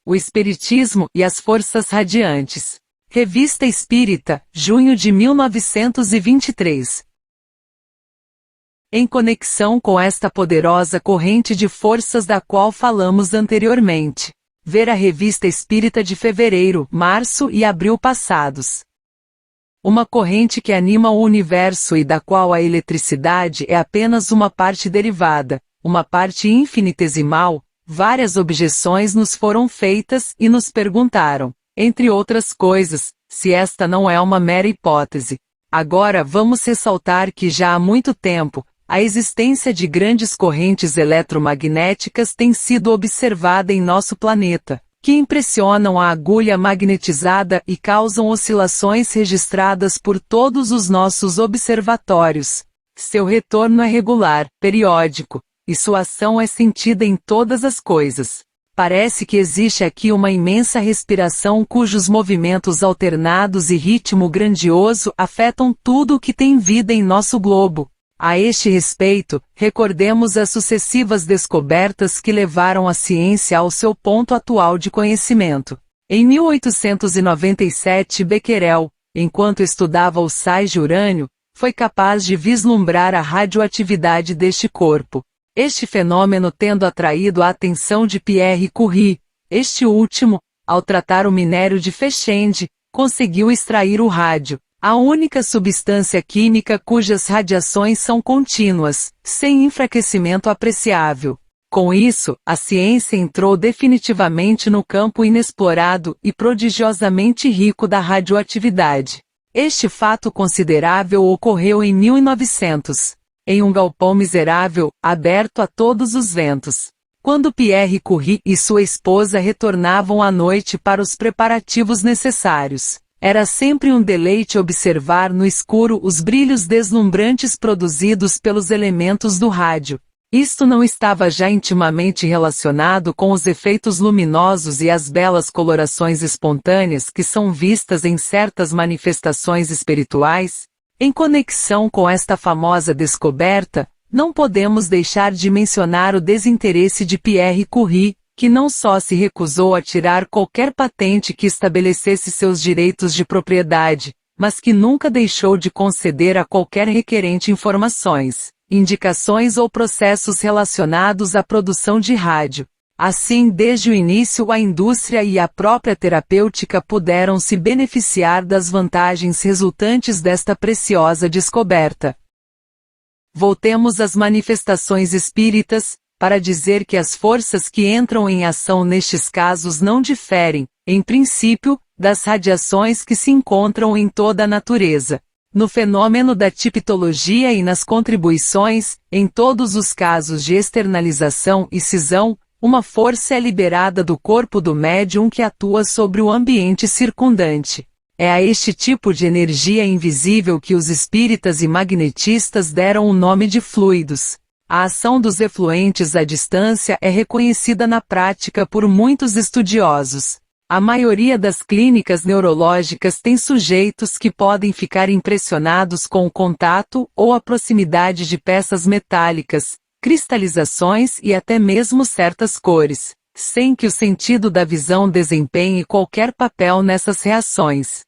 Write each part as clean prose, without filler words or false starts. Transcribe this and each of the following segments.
O Espiritismo e as Forças Radiantes. Revista Espírita, junho de 1923. Em conexão com esta poderosa corrente de forças da qual falamos anteriormente, ver a Revista Espírita de fevereiro, março e abril passados. Uma corrente que anima o universo e da qual a eletricidade é apenas uma parte derivada, uma parte infinitesimal. Várias objeções nos foram feitas e nos perguntaram, entre outras coisas, se esta não é uma mera hipótese. Agora vamos ressaltar que já há muito tempo, a existência de grandes correntes eletromagnéticas tem sido observada em nosso planeta, que impressionam a agulha magnetizada e causam oscilações registradas por todos os nossos observatórios. Seu retorno é regular, periódico, e sua ação é sentida em todas as coisas. Parece que existe aqui uma imensa respiração cujos movimentos alternados e ritmo grandioso afetam tudo o que tem vida em nosso globo. A este respeito, recordemos as sucessivas descobertas que levaram a ciência ao seu ponto atual de conhecimento. Em 1897, Becquerel, enquanto estudava o sais de urânio, foi capaz de vislumbrar a radioatividade deste corpo. Este fenômeno tendo atraído a atenção de Pierre Curie, este último, ao tratar o minério de Fechende, conseguiu extrair o rádio, a única substância química cujas radiações são contínuas, sem enfraquecimento apreciável. Com isso, a ciência entrou definitivamente no campo inexplorado e prodigiosamente rico da radioatividade. Este fato considerável ocorreu em 1900, em um galpão miserável, aberto a todos os ventos. Quando Pierre Curie e sua esposa retornavam à noite para os preparativos necessários, era sempre um deleite observar no escuro os brilhos deslumbrantes produzidos pelos elementos do rádio. Isto não estava já intimamente relacionado com os efeitos luminosos e as belas colorações espontâneas que são vistas em certas manifestações espirituais? Em conexão com esta famosa descoberta, não podemos deixar de mencionar o desinteresse de Pierre Curie, que não só se recusou a tirar qualquer patente que estabelecesse seus direitos de propriedade, mas que nunca deixou de conceder a qualquer requerente informações, indicações ou processos relacionados à produção de rádio. Assim, desde o início a indústria e a própria terapêutica puderam se beneficiar das vantagens resultantes desta preciosa descoberta. Voltemos às manifestações espíritas, para dizer que as forças que entram em ação nestes casos não diferem, em princípio, das radiações que se encontram em toda a natureza. No fenômeno da tipologia e nas contribuições, em todos os casos de externalização e cisão, uma força é liberada do corpo do médium que atua sobre o ambiente circundante. É a este tipo de energia invisível que os espíritas e magnetistas deram o nome de fluidos. A ação dos efluentes à distância é reconhecida na prática por muitos estudiosos. A maioria das clínicas neurológicas tem sujeitos que podem ficar impressionados com o contato ou a proximidade de peças metálicas, cristalizações e até mesmo certas cores, sem que o sentido da visão desempenhe qualquer papel nessas reações.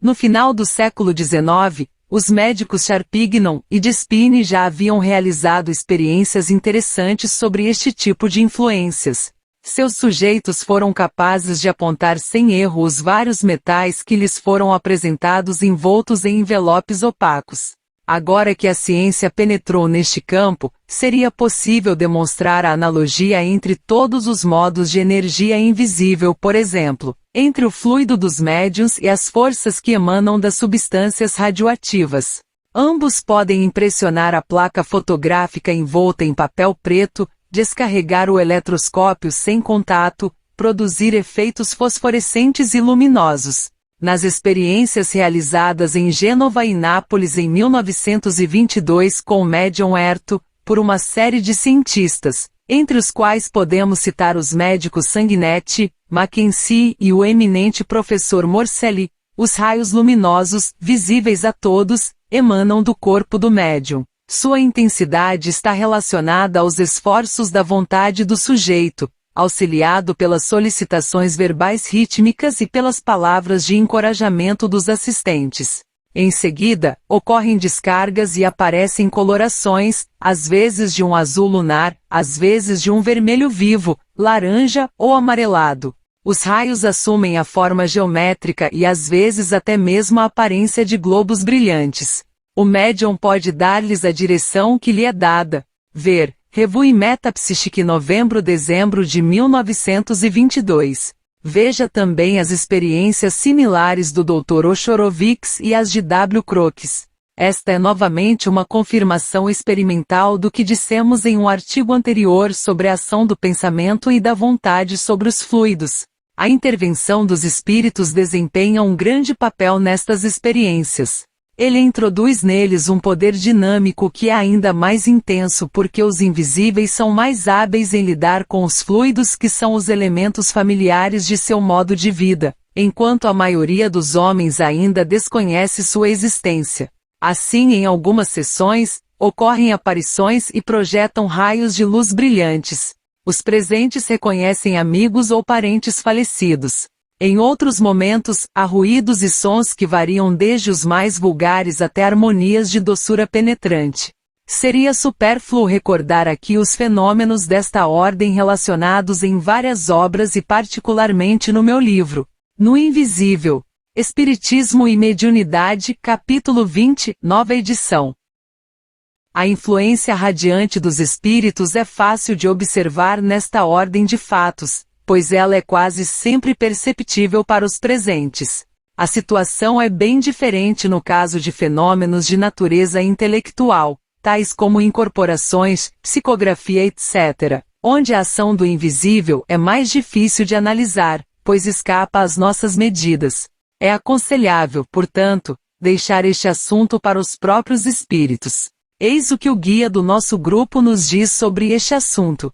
No final do século XIX, os médicos Charpignon e Despine já haviam realizado experiências interessantes sobre este tipo de influências. Seus sujeitos foram capazes de apontar sem erro os vários metais que lhes foram apresentados envoltos em envelopes opacos. Agora que a ciência penetrou neste campo, seria possível demonstrar a analogia entre todos os modos de energia invisível, por exemplo, entre o fluido dos médiuns e as forças que emanam das substâncias radioativas. Ambos podem impressionar a placa fotográfica envolta em papel preto, descarregar o eletroscópio sem contato, produzir efeitos fosforescentes e luminosos. Nas experiências realizadas em Gênova e Nápoles em 1922 com o médium Erto, por uma série de cientistas, entre os quais podemos citar os médicos Sanguinetti, Mackenzie e o eminente professor Morselli, os raios luminosos, visíveis a todos, emanam do corpo do médium. Sua intensidade está relacionada aos esforços da vontade do sujeito, auxiliado pelas solicitações verbais rítmicas e pelas palavras de encorajamento dos assistentes. Em seguida, ocorrem descargas e aparecem colorações, às vezes de um azul lunar, às vezes de um vermelho vivo, laranja ou amarelado. Os raios assumem a forma geométrica e às vezes até mesmo a aparência de globos brilhantes. O médium pode dar-lhes a direção que lhe é dada. Ver Revue Metapsíquica novembro-dezembro de 1922. Veja também as experiências similares do Dr. Oshorovitz e as de W. Crookes. Esta é novamente uma confirmação experimental do que dissemos em um artigo anterior sobre a ação do pensamento e da vontade sobre os fluidos. A intervenção dos espíritos desempenha um grande papel nestas experiências. Ele introduz neles um poder dinâmico que é ainda mais intenso porque os invisíveis são mais hábeis em lidar com os fluidos que são os elementos familiares de seu modo de vida, enquanto a maioria dos homens ainda desconhece sua existência. Assim, em algumas sessões, ocorrem aparições e projetam raios de luz brilhantes. Os presentes reconhecem amigos ou parentes falecidos. Em outros momentos, há ruídos e sons que variam desde os mais vulgares até harmonias de doçura penetrante. Seria supérfluo recordar aqui os fenômenos desta ordem relacionados em várias obras e particularmente no meu livro, No Invisível, Espiritismo e Mediunidade, capítulo 20, nova edição. A influência radiante dos espíritos é fácil de observar nesta ordem de fatos, pois ela é quase sempre perceptível para os presentes. A situação é bem diferente no caso de fenômenos de natureza intelectual, tais como incorporações, psicografia etc., onde a ação do invisível é mais difícil de analisar, pois escapa às nossas medidas. É aconselhável, portanto, deixar este assunto para os próprios espíritos. Eis o que o guia do nosso grupo nos diz sobre este assunto.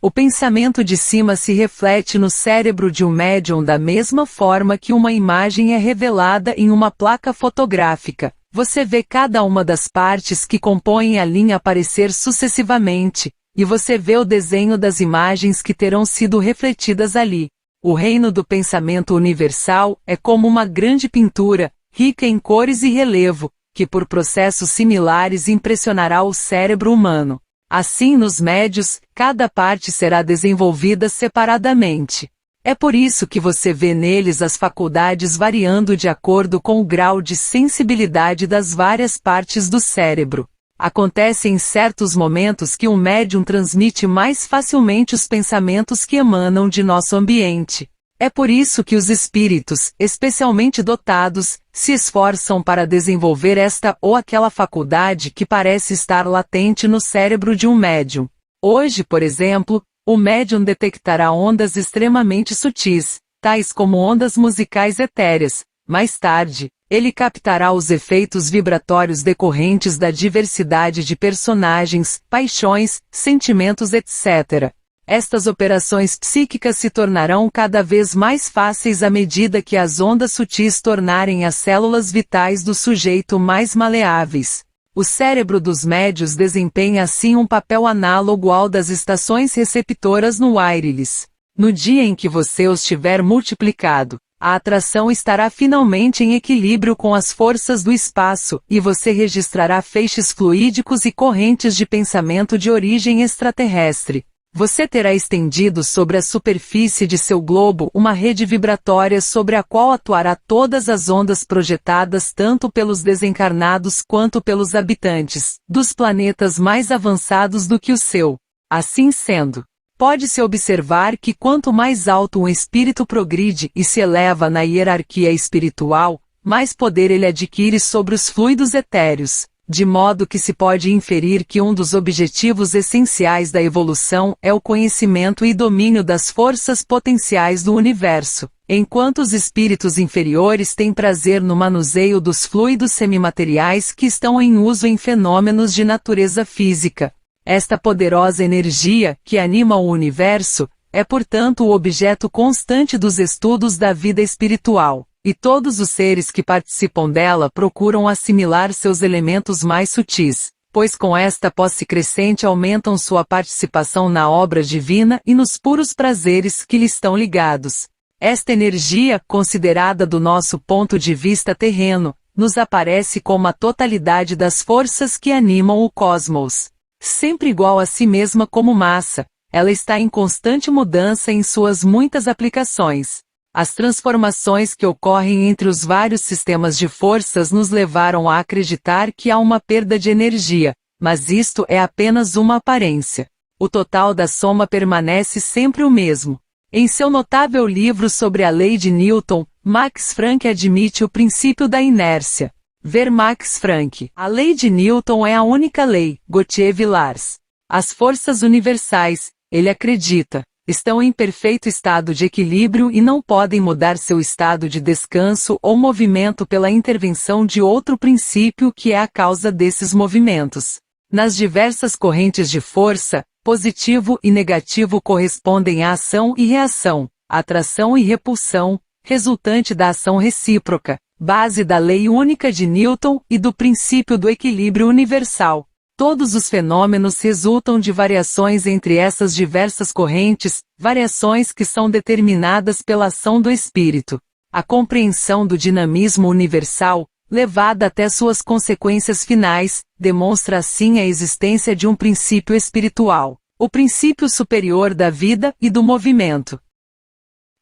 O pensamento de cima se reflete no cérebro de um médium da mesma forma que uma imagem é revelada em uma placa fotográfica. Você vê cada uma das partes que compõem a linha aparecer sucessivamente, e você vê o desenho das imagens que terão sido refletidas ali. O reino do pensamento universal é como uma grande pintura, rica em cores e relevo, que por processos similares impressionará o cérebro humano. Assim, nos médios, cada parte será desenvolvida separadamente. É por isso que você vê neles as faculdades variando de acordo com o grau de sensibilidade das várias partes do cérebro. Acontece em certos momentos que um médium transmite mais facilmente os pensamentos que emanam de nosso ambiente. É por isso que os espíritos, especialmente dotados, se esforçam para desenvolver esta ou aquela faculdade que parece estar latente no cérebro de um médium. Hoje, por exemplo, o médium detectará ondas extremamente sutis, tais como ondas musicais etéreas. Mais tarde, ele captará os efeitos vibratórios decorrentes da diversidade de personagens, paixões, sentimentos etc. Estas operações psíquicas se tornarão cada vez mais fáceis à medida que as ondas sutis tornarem as células vitais do sujeito mais maleáveis. O cérebro dos médios desempenha assim um papel análogo ao das estações receptoras no wireless. No dia em que você os tiver multiplicado, a atração estará finalmente em equilíbrio com as forças do espaço, e você registrará feixes fluídicos e correntes de pensamento de origem extraterrestre. Você terá estendido sobre a superfície de seu globo uma rede vibratória sobre a qual atuará todas as ondas projetadas tanto pelos desencarnados quanto pelos habitantes dos planetas mais avançados do que o seu. Assim sendo, pode-se observar que quanto mais alto um espírito progride e se eleva na hierarquia espiritual, mais poder ele adquire sobre os fluidos etéreos. De modo que se pode inferir que um dos objetivos essenciais da evolução é o conhecimento e domínio das forças potenciais do universo, enquanto os espíritos inferiores têm prazer no manuseio dos fluidos semimateriais que estão em uso em fenômenos de natureza física. Esta poderosa energia, que anima o universo, é portanto o objeto constante dos estudos da vida espiritual. E todos os seres que participam dela procuram assimilar seus elementos mais sutis. pois com esta posse crescente aumentam sua participação na obra divina e nos puros prazeres que lhe estão ligados. Esta energia, considerada do nosso ponto de vista terreno, nos aparece como a totalidade das forças que animam o cosmos. Sempre igual a si mesma como massa, ela está em constante mudança em suas muitas aplicações. As transformações que ocorrem entre os vários sistemas de forças nos levaram a acreditar que há uma perda de energia, mas isto é apenas uma aparência. O total da soma permanece sempre o mesmo. Em seu notável livro sobre a lei de Newton, Max Planck admite o princípio da inércia. Ver Max Planck. A lei de Newton é a única lei, Gautier Villars. As forças universais, ele acredita, estão em perfeito estado de equilíbrio e não podem mudar seu estado de descanso ou movimento pela intervenção de outro princípio que é a causa desses movimentos. Nas diversas correntes de força, positivo e negativo correspondem à ação e reação, atração e repulsão, resultante da ação recíproca, base da lei única de Newton e do princípio do equilíbrio universal. Todos os fenômenos resultam de variações entre essas diversas correntes, variações que são determinadas pela ação do espírito. A compreensão do dinamismo universal, levada até suas consequências finais, demonstra assim a existência de um princípio espiritual, o princípio superior da vida e do movimento.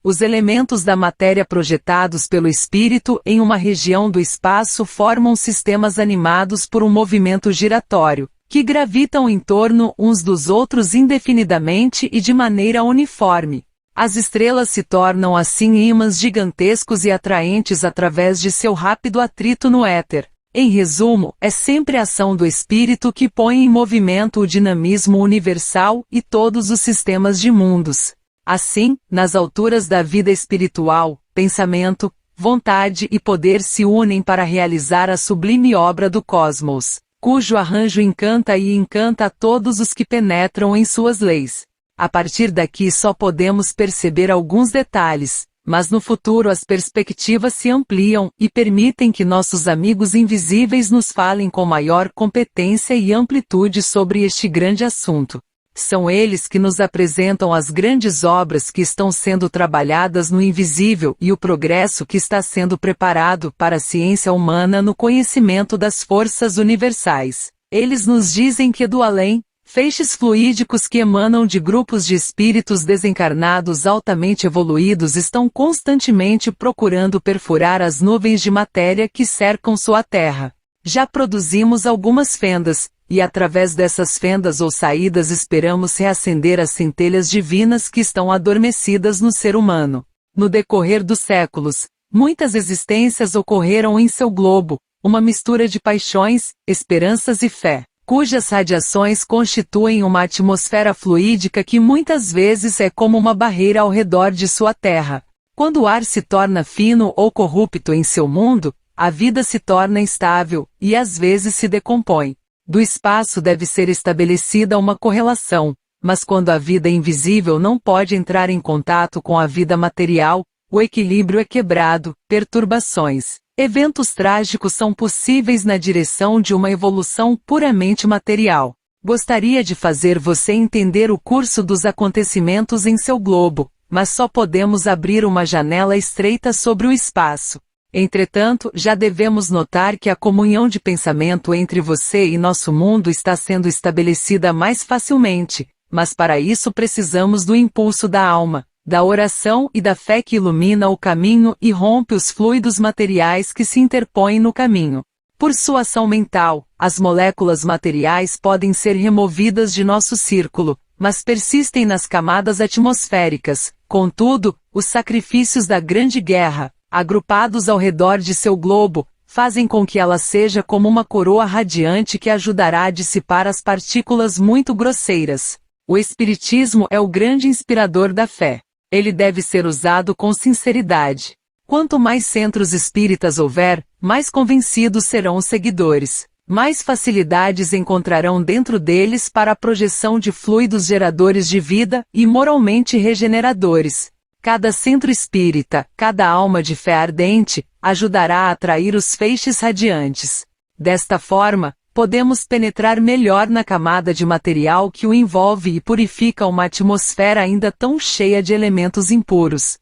Os elementos da matéria projetados pelo espírito em uma região do espaço formam sistemas animados por um movimento giratório, que gravitam em torno uns dos outros indefinidamente e de maneira uniforme. As estrelas se tornam assim ímãs gigantescos e atraentes através de seu rápido atrito no éter. Em resumo, é sempre a ação do espírito que põe em movimento o dinamismo universal e todos os sistemas de mundos. Assim, nas alturas da vida espiritual, pensamento, vontade e poder se unem para realizar a sublime obra do cosmos, cujo arranjo encanta e encanta a todos os que penetram em suas leis. A partir daqui só podemos perceber alguns detalhes, mas no futuro as perspectivas se ampliam e permitem que nossos amigos invisíveis nos falem com maior competência e amplitude sobre este grande assunto. São eles que nos apresentam as grandes obras que estão sendo trabalhadas no invisível e o progresso que está sendo preparado para a ciência humana no conhecimento das forças universais. Eles nos dizem que do além, feixes fluídicos que emanam de grupos de espíritos desencarnados altamente evoluídos estão constantemente procurando perfurar as nuvens de matéria que cercam sua Terra. Já produzimos algumas fendas, e através dessas fendas ou saídas esperamos reacender as centelhas divinas que estão adormecidas no ser humano. No decorrer dos séculos, muitas existências ocorreram em seu globo, uma mistura de paixões, esperanças e fé, cujas radiações constituem uma atmosfera fluídica que muitas vezes é como uma barreira ao redor de sua terra. Quando o ar se torna fino ou corrupto em seu mundo, a vida se torna instável, e às vezes se decompõe. Do espaço deve ser estabelecida uma correlação, mas quando a vida invisível não pode entrar em contato com a vida material, o equilíbrio é quebrado, perturbações, eventos trágicos são possíveis na direção de uma evolução puramente material. Gostaria de fazer você entender o curso dos acontecimentos em seu globo, mas só podemos abrir uma janela estreita sobre o espaço. Entretanto, já devemos notar que a comunhão de pensamento entre você e nosso mundo está sendo estabelecida mais facilmente, mas para isso precisamos do impulso da alma, da oração e da fé que ilumina o caminho e rompe os fluidos materiais que se interpõem no caminho. Por sua ação mental, as moléculas materiais podem ser removidas de nosso círculo, mas persistem nas camadas atmosféricas. Contudo, os sacrifícios da Grande Guerra, agrupados ao redor de seu globo, fazem com que ela seja como uma coroa radiante que ajudará a dissipar as partículas muito grosseiras. O Espiritismo é o grande inspirador da fé. Ele deve ser usado com sinceridade. Quanto mais centros espíritas houver, mais convencidos serão os seguidores. Mais facilidades encontrarão dentro deles para a projeção de fluidos geradores de vida e moralmente regeneradores. Cada centro espírita, cada alma de fé ardente, ajudará a atrair os feixes radiantes. Desta forma, podemos penetrar melhor na camada de material que o envolve e purifica uma atmosfera ainda tão cheia de elementos impuros.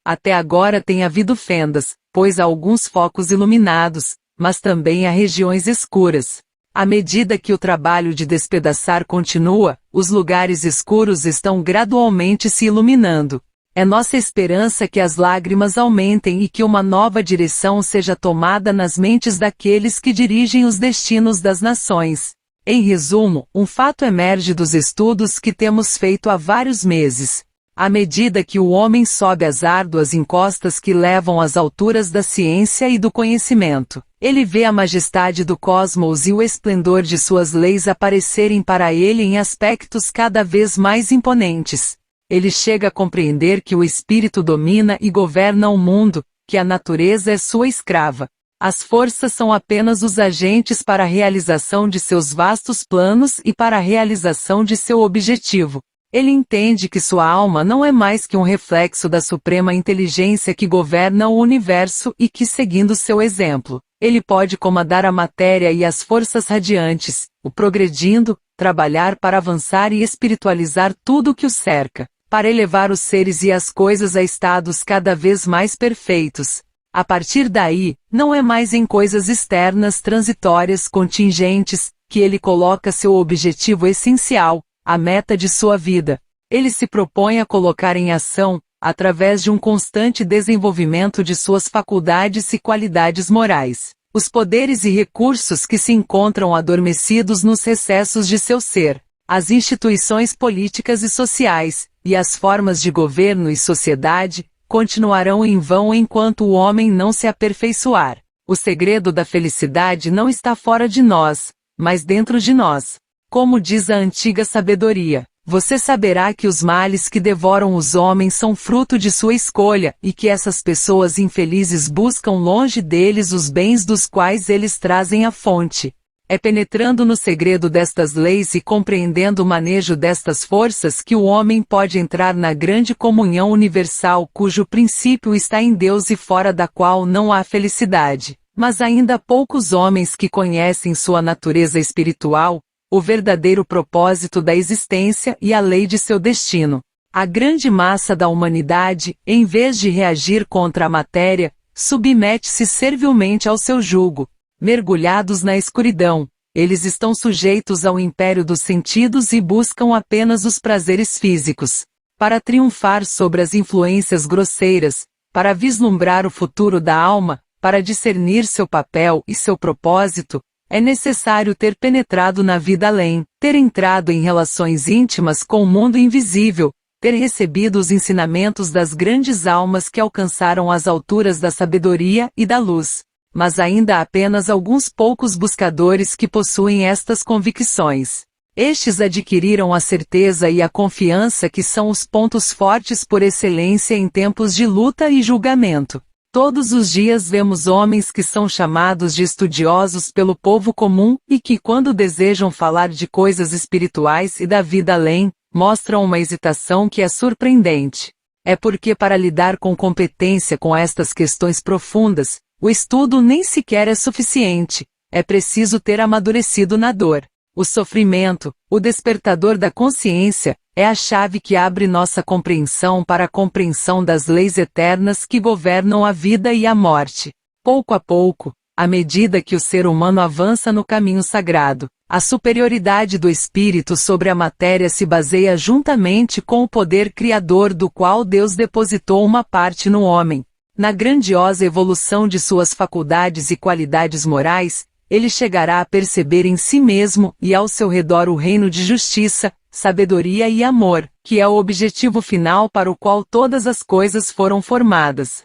Até agora tem havido fendas, pois há alguns focos iluminados, mas também há regiões escuras. À medida que o trabalho de despedaçar continua, os lugares escuros estão gradualmente se iluminando. É nossa esperança que as lágrimas aumentem e que uma nova direção seja tomada nas mentes daqueles que dirigem os destinos das nações. Em resumo, um fato emerge dos estudos que temos feito há vários meses. À medida que o homem sobe as árduas encostas que levam às alturas da ciência e do conhecimento, ele vê a majestade do cosmos e o esplendor de suas leis aparecerem para ele em aspectos cada vez mais imponentes. Ele chega a compreender que o espírito domina e governa o mundo, que a natureza é sua escrava. As forças são apenas os agentes para a realização de seus vastos planos e para a realização de seu objetivo. Ele entende que sua alma não é mais que um reflexo da suprema inteligência que governa o universo e que, seguindo seu exemplo, ele pode comandar a matéria e as forças radiantes, o progredindo, trabalhar para avançar e espiritualizar tudo o que o cerca, para elevar os seres e as coisas a estados cada vez mais perfeitos. A partir daí, não é mais em coisas externas transitórias contingentes que ele coloca seu objetivo essencial, a meta de sua vida. Ele se propõe a colocar em ação, através de um constante desenvolvimento de suas faculdades e qualidades morais, os poderes e recursos que se encontram adormecidos nos recessos de seu ser, as instituições políticas e sociais, e as formas de governo e sociedade, continuarão em vão enquanto o homem não se aperfeiçoar. O segredo da felicidade não está fora de nós, mas dentro de nós. Como diz a antiga sabedoria, você saberá que os males que devoram os homens são fruto de sua escolha e que essas pessoas infelizes buscam longe deles os bens dos quais eles trazem a fonte. É penetrando no segredo destas leis e compreendendo o manejo destas forças que o homem pode entrar na grande comunhão universal cujo princípio está em Deus e fora da qual não há felicidade. Mas ainda há poucos homens que conhecem sua natureza espiritual, o verdadeiro propósito da existência e a lei de seu destino. A grande massa da humanidade, em vez de reagir contra a matéria, submete-se servilmente ao seu jugo. Mergulhados na escuridão, eles estão sujeitos ao império dos sentidos e buscam apenas os prazeres físicos. Para triunfar sobre as influências grosseiras, para vislumbrar o futuro da alma, para discernir seu papel e seu propósito, é necessário ter penetrado na vida além, ter entrado em relações íntimas com o mundo invisível, ter recebido os ensinamentos das grandes almas que alcançaram as alturas da sabedoria e da luz. Mas ainda há apenas alguns poucos buscadores que possuem estas convicções. Estes adquiriram a certeza e a confiança que são os pontos fortes por excelência em tempos de luta e julgamento. Todos os dias vemos homens que são chamados de estudiosos pelo povo comum e que, quando desejam falar de coisas espirituais e da vida além, mostram uma hesitação que é surpreendente. É porque para lidar com competência com estas questões profundas, o estudo nem sequer é suficiente, é preciso ter amadurecido na dor. O sofrimento, o despertador da consciência, é a chave que abre nossa compreensão para a compreensão das leis eternas que governam a vida e a morte. Pouco a pouco, à medida que o ser humano avança no caminho sagrado, a superioridade do espírito sobre a matéria se baseia juntamente com o poder criador do qual Deus depositou uma parte no homem. Na grandiosa evolução de suas faculdades e qualidades morais, ele chegará a perceber em si mesmo e ao seu redor o reino de justiça, sabedoria e amor, que é o objetivo final para o qual todas as coisas foram formadas.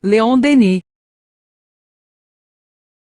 Leon Denis